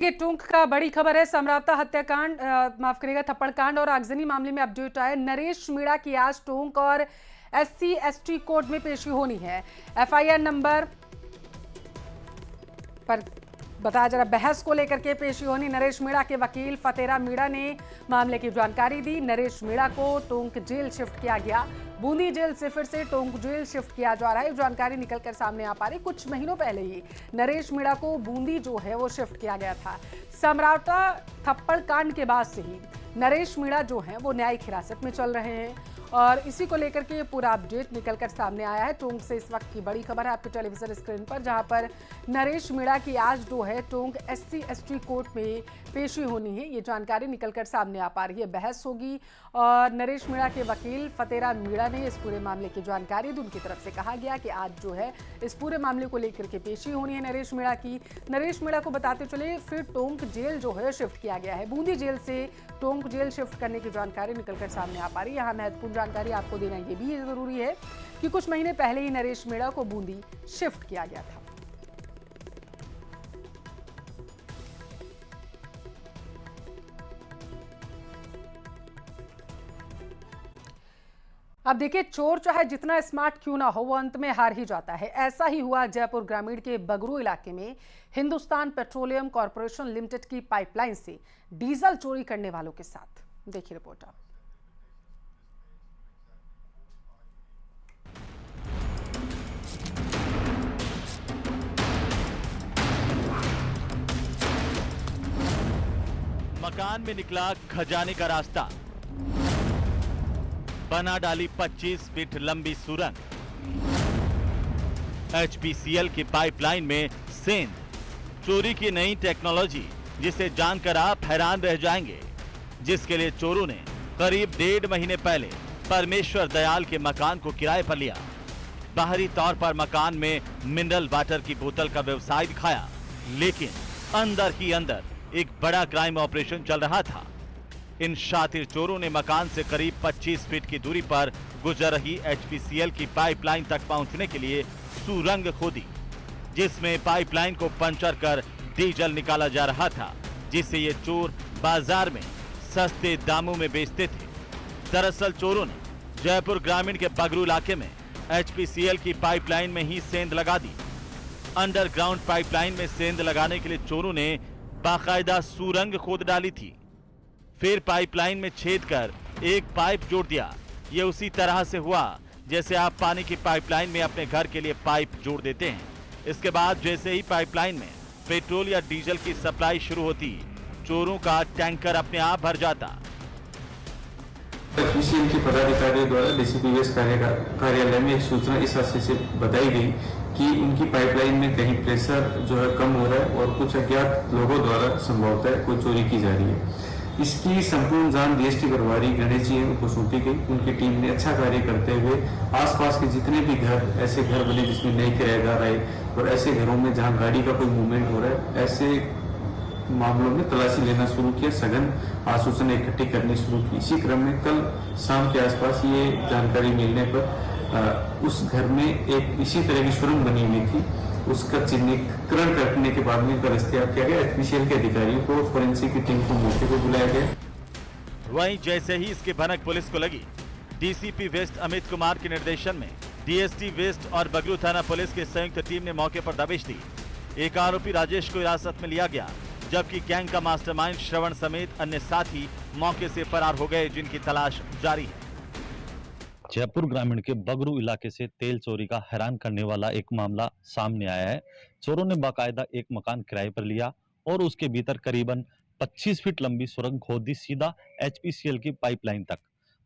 ये टूंक का बड़ी खबर है। समरावता हत्याकांड माफ करिएगा थप्पड़ कांड और आगजनी मामले में अपडेट आया। नरेश मीणा की आज टूंक और एससी एसटी कोर्ट में पेशी होनी है। एफआईआर नंबर पर बताया जा रहा बहस को लेकर के पेशी होनी। नरेश मीणा के वकील फतेरा मीणा ने मामले की जानकारी दी। नरेश मीणा को टोंक जेल शिफ्ट किया गया। बूंदी जेल से फिर से टोंक जेल शिफ्ट किया जा रहा है। जानकारी निकलकर सामने आ पा रही। कुछ महीनों पहले ही नरेश मीणा को बूंदी जो है वो शिफ्ट किया गया था। समरावता थप्पड़ कांड के बाद से ही नरेश मीणा जो है वो न्यायिक हिरासत में चल रहे हैं और इसी को लेकर के पूरा अपडेट निकलकर सामने आया है। टोंक से इस वक्त की बड़ी खबर है आपके टेलीविजन स्क्रीन पर, जहां पर नरेश मीणा की आज जो है टोंक एससी एसटी कोर्ट में पेशी होनी है। ये जानकारी निकलकर सामने आ पा रही है। बहस होगी और नरेश मीणा के वकील फतेरा मीणा ने इस पूरे मामले की जानकारी दी। उनकी तरफ से कहा गया कि आज जो है इस पूरे मामले को लेकर के पेशी होनी है नरेश मीणा की। नरेश मीणा को बताते चले फिर टोंक जेल जो है शिफ्ट किया गया है। बूंदी जेल से टोंक जेल शिफ्ट करने की जानकारी निकलकर सामने आ पा रही है। यहाँ महत्वपूर्ण जानकारी आपको देना ये भी जरूरी है कि कुछ महीने पहले ही नरेश मीणा को बूंदी शिफ्ट किया गया था। अब देखिए, चोर चाहे जितना स्मार्ट क्यों ना हो वो अंत में हार ही जाता है। ऐसा ही हुआ जयपुर ग्रामीण के बगरू इलाके में हिंदुस्तान पेट्रोलियम कॉर्पोरेशन लिमिटेड की पाइपलाइन से डीजल चोरी करने वालों के साथ। देखिए रिपोर्ट आप। मकान में निकला खजाने का रास्ता, बना डाली 25 फीट लंबी सुरंग। एचपीसीएल की पाइपलाइन में सेंध, चोरी की नई टेक्नोलॉजी जिसे जानकर आप हैरान रह जाएंगे, जिसके लिए चोरों ने करीब 1.5 महीने पहले परमेश्वर दयाल के मकान को किराए पर लिया। बाहरी तौर पर मकान में मिनरल वाटर की बोतल का व्यवसाय दिखाया, लेकिन अंदर ही अंदर एक बड़ा क्राइम ऑपरेशन चल रहा था। इन शातिर चोरों ने मकान से करीब 25 फीट की दूरी पर गुजर रही एचपीसीएल की पाइपलाइन तक पहुंचने के लिए सुरंग खोदी, जिसमें पाइपलाइन को पंचर कर डीजल निकाला जा रहा था, जिसे ये चोर बाजार में सस्ते दामों में बेचते थे। दरअसल चोरों ने जयपुर ग्रामीण के बगरू इलाके में एचपीसीएल की पाइपलाइन में ही सेंध लगा दी। अंडरग्राउंड पाइपलाइन में सेंध लगाने के लिए चोरों ने बाकायदा सुरंग खोद डाली थी, फिर पाइपलाइन में छेद कर एक पाइप जोड़ दिया। यह उसी तरह से हुआ जैसे आप पानी की पाइपलाइन में अपने घर के लिए पाइप जोड़ देते हैं। इसके बाद जैसे ही पाइपलाइन में पेट्रोल या डीजल की सप्लाई शुरू होती, चोरों का टैंकर अपने आप भर जाता। एचपीसीएल के पदाधिकारियों द्वारा डीसीपी वेस्ट कार्यालय में एक सूचना इस आशय से बताई गई कि उनकी पाइपलाइन में कहीं प्रेशर जो है कम हो रहा है और कुछ अज्ञात लोगों द्वारा संभवतः कोई चोरी की जा रही है। इसकी संपूर्ण जान डीएसटी प्रभारी गणेश जी को सौंपी गई। उनकी टीम ने अच्छा कार्य करते हुए आसपास के जितने भी घर, ऐसे घर बने जिसमें नए किराएदार आए और ऐसे घरों में जहां गाड़ी का कोई मूवमेंट हो रहा है, ऐसे मामलों में तलाशी लेना शुरू किया, सघन आसूचना इकट्ठी करनी शुरू की। इसी क्रम में कल शाम के आसपास ये जानकारी मिलने पर उस घर में एक इसी तरह की सुरंग बनी हुई थी, उसका चिन्हीकरण करने के बाद में उनका दस्तयाब किया गया। एचपीसीएल के अधिकारियों को, फोरेंसिक की टीम को मौके पर बुलाया गया। वहीं जैसे ही इसकी भनक पुलिस को लगी, डीसीपी वेस्ट अमित कुमार के निर्देशन में डीएसटी वेस्ट और बगरू थाना पुलिस की संयुक्त टीम ने मौके पर दबिश दी। एक आरोपी राजेश को हिरासत में लिया गया, जबकि गैंग का मास्टरमाइंड श्रवण समेत अन्य साथी मौके से फरार हो गए, जिनकी तलाश जारी है। जयपुर ग्रामीण के बगरू इलाके से तेल चोरी का हैरान करने वाला एक मामला सामने आया है। चोरों ने बाकायदा एक मकान किराए पर लिया और उसके भीतर करीबन 25 फीट लंबी सुरंग खोद दी, सीधा एचपीसीएल की पाइपलाइन तक।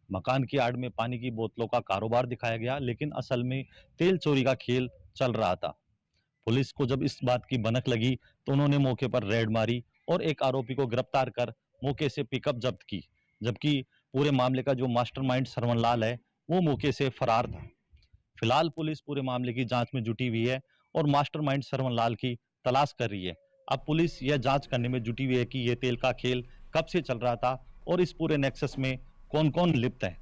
मकान की आड़ में पानी की बोतलों का कारोबार दिखाया गया, लेकिन असल में तेल चोरी का खेल चल रहा था। पुलिस को जब इस बात की भनक लगी तो उन्होंने मौके पर रेड मारी और एक आरोपी को गिरफ्तार कर मौके से पिकअप जब्त की, जबकि पूरे मामले का जो मास्टरमाइंड सरवण लाल है वो मौके से फरार था। फिलहाल पुलिस पूरे मामले की जांच में जुटी हुई है और मास्टरमाइंड सरवण लाल की तलाश कर रही है। अब पुलिस यह जांच करने में जुटी हुई है कि यह तेल का खेल कब से चल रहा था और इस पूरे नेक्सस में कौन कौन लिप्त है।